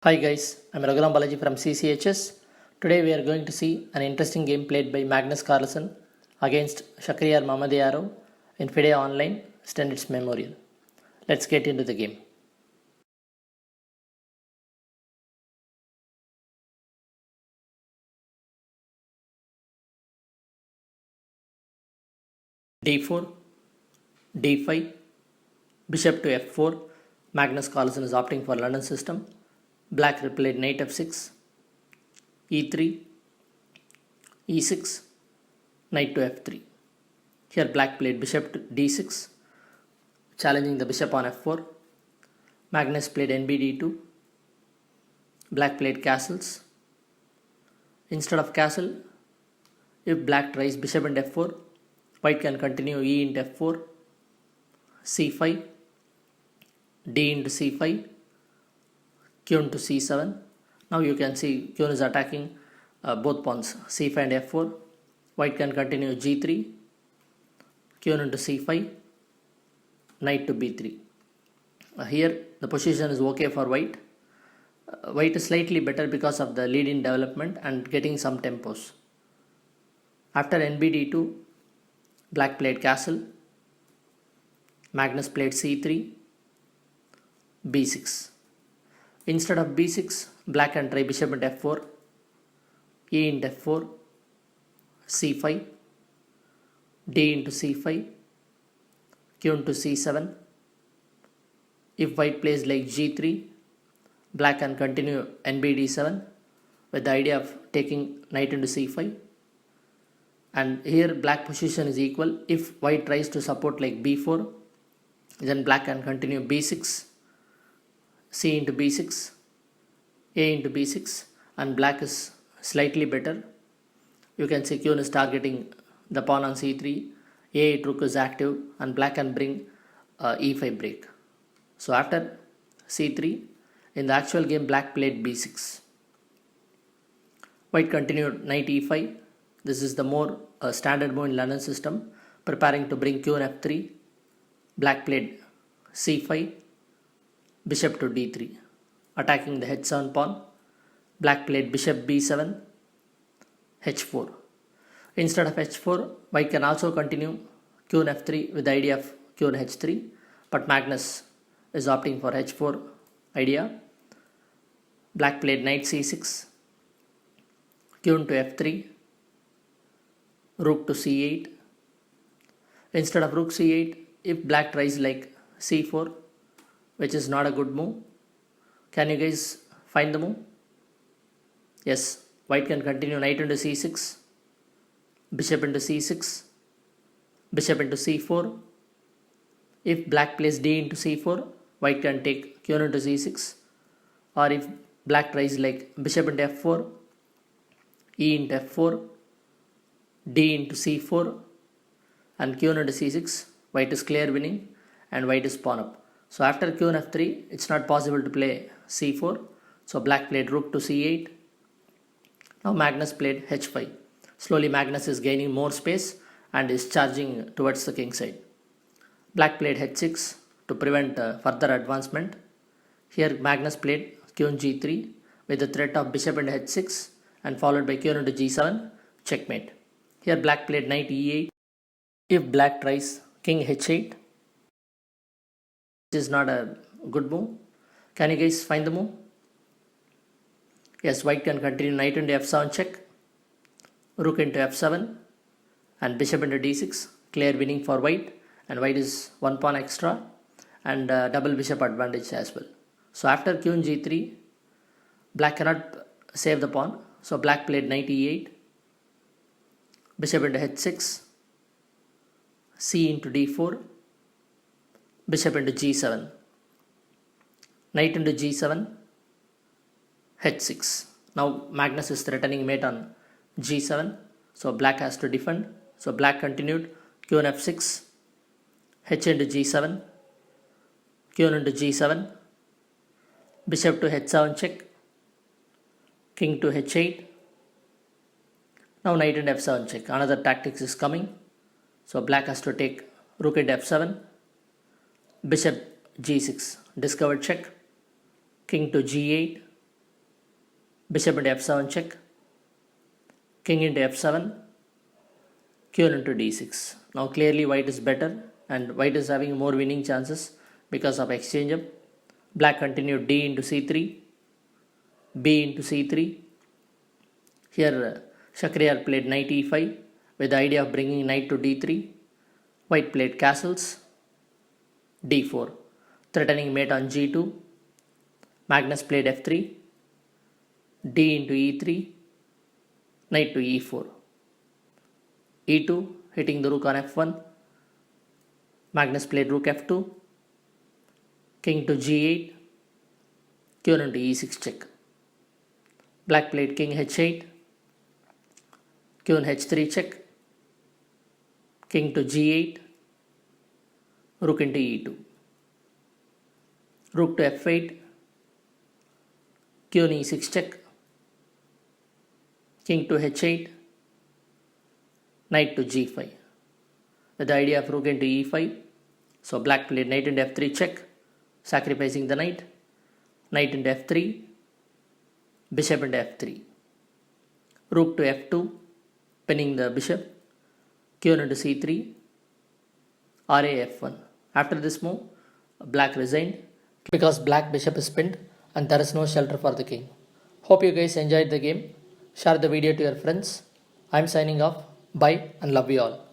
Hi guys, I'm Raghuram Balaji from Ccachess. Today we are going to see an interesting game played by Magnus Carlsen against Shakhriyar Mamedyarov in FIDE Online Steinitz Memorial. Let's get into the game. D4, D5, Bishop to F4. Magnus Carlsen is opting for London system. Black replayed Knight F6, E3, E6, Knight to F3. Here black played Bishop to D6, challenging the Bishop on F4. Magnus played Nbd2. Black played castles. Instead of castle, if black tries Bishop into F4, white can continue E into F4, C5, D into C5, Q into C7. Now you can see Q is attacking both pawns C5 and F4. White can continue G3, Q into C5, Knight to B3. Here the position is okay for white. White is slightly better because of the lead-in development and getting some tempos. After Nbd2, black played castle. Magnus played C3, B6. Instead of B6, black can try Bishop into F4, E into F4, C5, D into C5, Q into C7. If white plays like G3, black can continue Nbd7 with the idea of taking Knight into C5. And here black position is equal. If white tries to support like B4, then black can continue B6, C into B6, A into B6, and black is slightly better. You can see Q is targeting the pawn on C3, A8 rook is active, and black can bring E5 break. So after C3, in the actual game black played B6. White continued Knight E5. This is the more standard move in London system, preparing to bring Q and F3. Black played C5, Bishop to D3, attacking the H7 pawn. Black played Bishop B7, H4. Instead of H4, white can also continue Q and F3 with the idea of Q and H3, but Magnus is opting for H4 idea. Black played Knight C6, Q into F3, Rook to C8. Instead of Rook C8, if black tries like C4, which is not a good move, can you guys find the move? Yes, white can continue Knight into C6, Bishop into C6, Bishop into C4. If black plays D into C4, white can take Q into C6. Or if black tries like Bishop into F4, E into F4, D into C4, and Q into C6, white is clear winning and white is pawn up. So after Q and F3, it's not possible to play C4. So black played Rook to C8. Now Magnus played H5. Slowly Magnus is gaining more space and is charging towards the king side. Black played H6 to prevent further advancement. Here Magnus played Q and G3 with the threat of Bishop into H6 and followed by Q into G7, checkmate. Here black played Knight E8. If black tries King H8, this is not a good move. Can you guys find the move? Yes, white can continue Knight into F7 check, Rook into F7, and Bishop into D6, clear winning for white, and white is one pawn extra and double bishop advantage as well. So after Q and G3, black cannot save the pawn, so black played Knight E8, Bishop into H6, C into D4, Bishop into G7, Knight into G7, H6. Now Magnus is threatening mate on G7, so black has to defend. So black continued Q and F6, H into G7, Q into G7, Bishop to H7 check, King to H8. Now Knight into F7 check. Another tactics is coming. So black has to take Rook into F7, Bishop G6, discovered check, King to G8, bishop into f7 check, king into f7, queen into d6. Now clearly white is better and white is having more winning chances because of exchange up. Black continued d into c3, b into c3. Here Shakhriyar played knight e5 with the idea of bringing knight to d3. White played castles, d4, threatening mate on g2. Magnus played f3, d into e3, knight to e4, e2 hitting the rook on f1. Magnus played rook f2, king to g8, queen into e6 check. Black played king h8, queen h3 check, king to g8, rook into e2, rook to f8, queen e6 check, king to h8, knight to g5 with the idea of rook into e5. So black played knight into f3 check, sacrificing the knight, knight into f3, bishop into f3, rook to f2, pinning the bishop, queen into c3, Raf1. After this move, black resigned because black bishop is pinned and there is no shelter for the king. Hope you guys enjoyed the game. Share the video to your friends. I'm signing off. Bye and love you all.